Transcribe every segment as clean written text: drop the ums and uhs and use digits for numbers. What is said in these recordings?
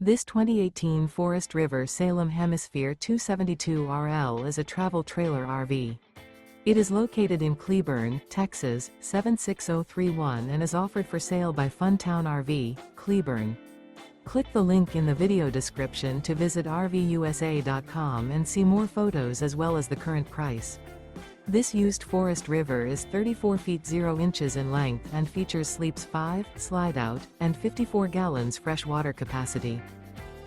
This 2018 Forest River Salem Hemisphere 272RL is a travel trailer RV. It is located in Cleburne, Texas, 76031 and is offered for sale by Funtown RV, Cleburne. Click the link in the video description to visit RVUSA.com and see more photos as well as the current price. This used Forest River is 34 feet 0 inches in length and features sleeps 5, slide-out, and 54 gallons fresh water capacity.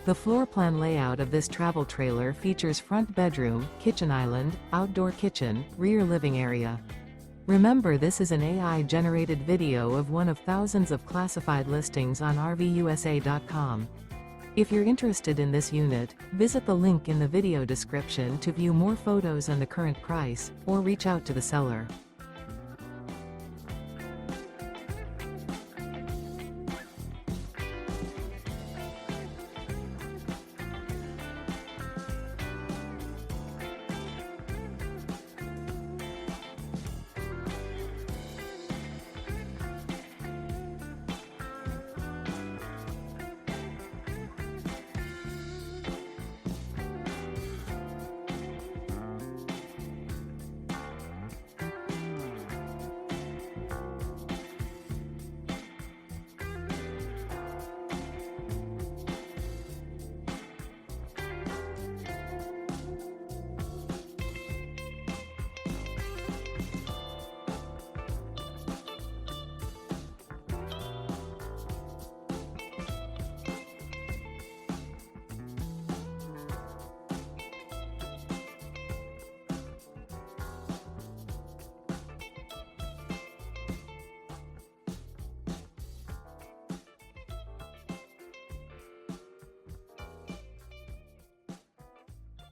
The floor plan layout of this travel trailer features front bedroom, kitchen island, outdoor kitchen, rear living area. Remember, this is an AI-generated video of one of thousands of classified listings on RVUSA.com. If you're interested in this unit, visit the link in the video description to view more photos and the current price, or reach out to the seller.